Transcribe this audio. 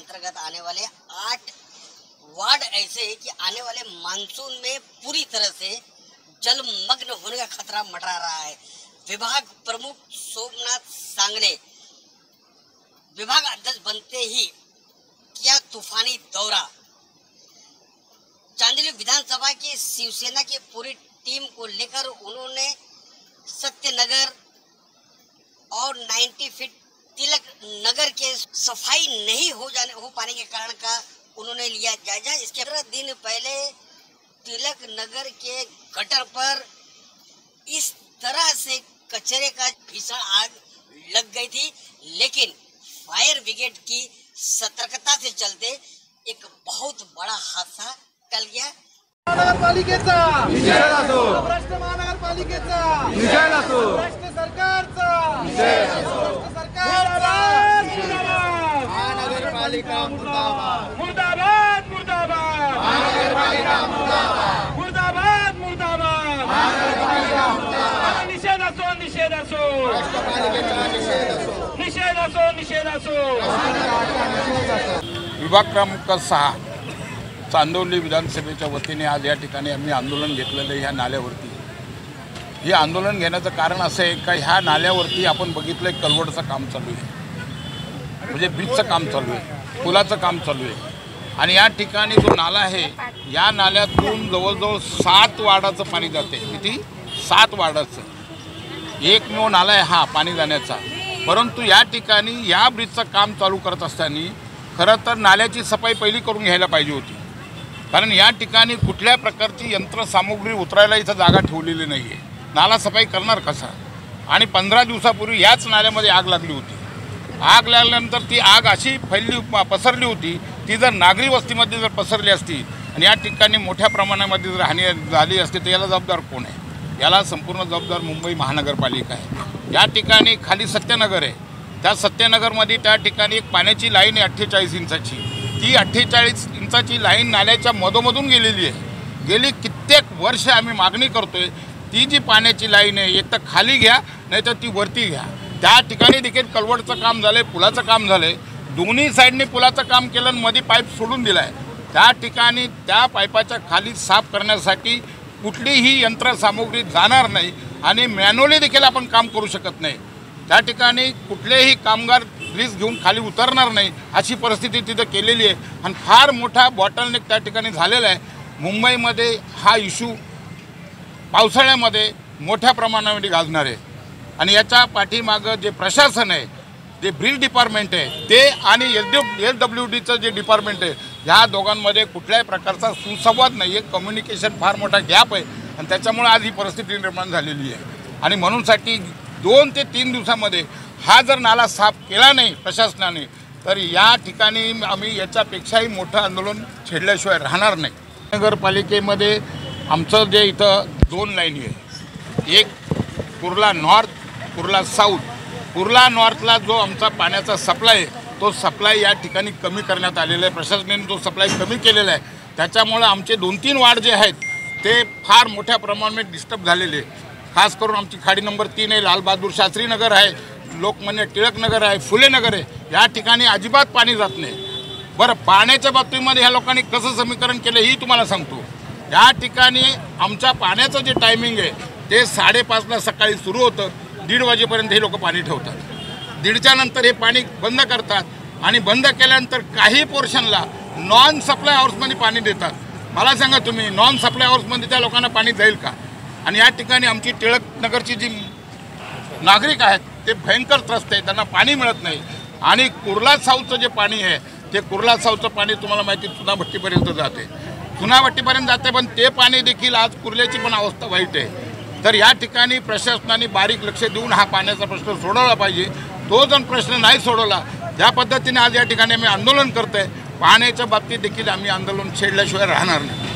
अंतर्गत आने वाले 8 वार्ड ऐसे हैं कि आने वाले मानसून में पूरी तरह से जलमग्न होने का खतरा मंडरा रहा है। विभाग प्रमुख सोमनाथ सांगने विभाग अध्यक्ष बनते ही किया तूफानी दौरा। चांदीली विधानसभा की शिवसेना की पूरी टीम को लेकर उन्होंने सत्यनगर और 90 फीट तिलक नगर के सफाई नहीं हो पाने के कारण का उन्होंने लिया जायजा। इसके 15 दिन पहले तिलक नगर के गटर पर इस तरह से कचरे का भीषण आग लग गई थी, लेकिन फायर ब्रिगेड की सतर्कता से चलते एक बहुत बड़ा हादसा टल गया। महानगरपालिकेचा निषेध असो, भ्रष्ट महानगरपालिकेचा निषेध असो, भ्रष्ट सरकारचा निषेध असो, सरकारचा महानगरपालिका मुर्दाबाद मुर्दाबाद मुर्दाबाद, महानगरपालिका मुर्दाबाद मुर्दाबाद मुर्दाबाद, महानगरपालिका मुर्दाबाद, निषेध असो निषेध असो, भ्रष्ट पालिकेचा निषेध असो, निषेध असो निषेध असो। विभाग क्रमांक 6 चांदोली विधानसभेच्या वतीने आज या ठिकाणी आम्ही आंदोलन घेतलेलं आहे। ह्या नाल्यावरती हे आंदोलन घेण्याचं कारण असं आहे का ह्या नाल्यावरती आपण बघितलं कलवडचं काम चालू आहे, म्हणजे ब्रिजचं काम चालू आहे, पुलाचं काम चालू आहे आणि या ठिकाणी जो नाला आहे या नाल्यातून जवळजवळ 7 वार्डाचं पाणी जाते। किती? 7 वार्डाचं एकमेव नाला आहे हा पाणी जाण्याचा। परंतु या ठिकाणी या ब्रिजचं काम चालू करत असताना खरं तर नाल्याची सफाई पहिली करून घ्यायला पाहिजे होती, कारण या ठिकाणी कुठल्या प्रकारची यंत्रसामुग्री उतरायला इथं जागा ठेवलेली नाही आहे। नाला सफाई करणार कसा? आणि 15 दिवसापूर्वी याच नाल्यामध्ये आग लागली होती। आग लागल्यानंतर ती आग अशी पसरली होती, ती जर नागरी वस्तीमध्ये जर पसरली असती आणि या ठिकाणी मोठ्या प्रमाणामध्ये जर हानी झाली असती तर याला जबाबदार कोण आहे? याला संपूर्ण जबाबदार मुंबई महानगरपालिका आहे। या ठिकाणी खाली सत्यनगर आहे, त्या सत्यनगरमध्ये त्या ठिकाणी एक पाण्याची लाईन आहे 48 इंचाची। ती 48 इंचाची लाईन नाल्याच्या मधोमधून गेलेली आहे। गेली कित्येक वर्ष आम्ही मागणी करतोय ती जी पाण्याची लाईन आहे एक तर खाली घ्या नाही तर ती वरती घ्या। त्या ठिकाणी देखील कलवडचं काम झालं आहे, पुलाचं काम झालं आहे, दोन्ही साईडने पुलाचं काम केलं आणि मध्ये पाईप सोडून दिला आहे। त्या ठिकाणी त्या पाईपाच्या खाली साफ करण्यासाठी कुठलीही यंत्रसामुग्री जाणार नाही आणि मॅन्युअली देखील आपण काम करू शकत नाही। त्या ठिकाणी कुठलेही कामगार रिस्क घेऊन खाली उतरणार नाही अशी परिस्थिती तिथं केलेली आहे आणि फार मोठा बॉटलनेक त्या ठिकाणी झालेला आहे। मुंबईमध्ये हा इश्यू पावसाळ्यामध्ये मोठ्या प्रमाणामध्ये गाजणार आहे आणि याच्या पाठीमागं जे प्रशासन आहे, जे ब्रिज डिपार्टमेंट आहे ते आणि LWDचं जे डिपार्टमेंट आहे ह्या दोघांमध्ये कुठल्याही प्रकारचा सुसंवाद नाही आहे। कम्युनिकेशन फार मोठा गॅप आहे आणि त्याच्यामुळे आज ही परिस्थिती निर्माण झालेली आहे आणि म्हणूनसाठी 2 ते 3 दिवसामध्ये हा जर नाला साफ केला नाही प्रशासनाने तर या ठिकाणी आम्ही याच्यापेक्षाही मोठं आंदोलन छेडल्याशिवाय राहणार नाही। नगरपालिकेमध्ये आमचं जे इथं 2 लाईनी आहे, एक कुर्ला नॉर्थ, कुर्ला साऊथ। कुर्ला नॉर्थला जो आमचा पाण्याचा सप्लाय आहे तो सप्लाय या ठिकाणी कमी करण्यात आलेला आहे। प्रशासनाने तो सप्लाय कमी केलेला आहे, त्याच्यामुळे आमचे 2-3 वार्ड जे आहेत ते फार मोठ्या प्रमाणात डिस्टर्ब झालेले आहे। खास करून आमची खाडी नंबर 3 आहे, लाल बहादूर शास्त्री नगर आहे, लोकमान्य टिळक नगर आहे, फुले नगर आहे, या ठिकाणी अजिबात पाणी जात नाही। बरं, पाण्याच्या बाबतीमध्ये ह्या लोकांनी कसं समीकरण केलं ही तुम्हाला सांगतो। या ठिकाणी आमच्या पाण्याचं जे टायमिंग आहे ते 5:30ला सकाळी सुरू होतं, 1:30 वाजेपर्यंत हे लोक पाणी ठेवतात। 1:30च्या नंतर हे पाणी बंद करतात आणि बंद केल्यानंतर काही पोर्शनला नॉन सप्लाय हाऊसमध्ये पाणी देतात। मला सांगा तुम्ही नॉन सप्लाय हाऊसमध्ये त्या लोकांना पाणी जाईल का? आणि या ठिकाणी आमची टिळक नगरची जी नागरिक आहेत ते भयंकर त्रस्त आहे, त्यांना पाणी मिळत नाही। आणि कुर्ला साऊथचं जे पाणी आहे ते कुर्ला साऊथचं पाणी तुम्हाला माहिती चुनाभट्टीपर्यंत जाते, चुनाभट्टीपर्यंत जाते, पण ते पाणी देखील आज कुर्ल्याची पण अवस्था वाईट आहे। तर या ठिकाणी प्रशासनाने बारीक लक्ष देऊन हा पाण्याचा प्रश्न सोडवला पाहिजे। तो जर प्रश्न नाही सोडवला ज्या पद्धतीने आज या ठिकाणी आम्ही आंदोलन करतोय पाण्याच्या बाबतीत देखील आम्ही आंदोलन छेडल्याशिवाय राहणार नाही।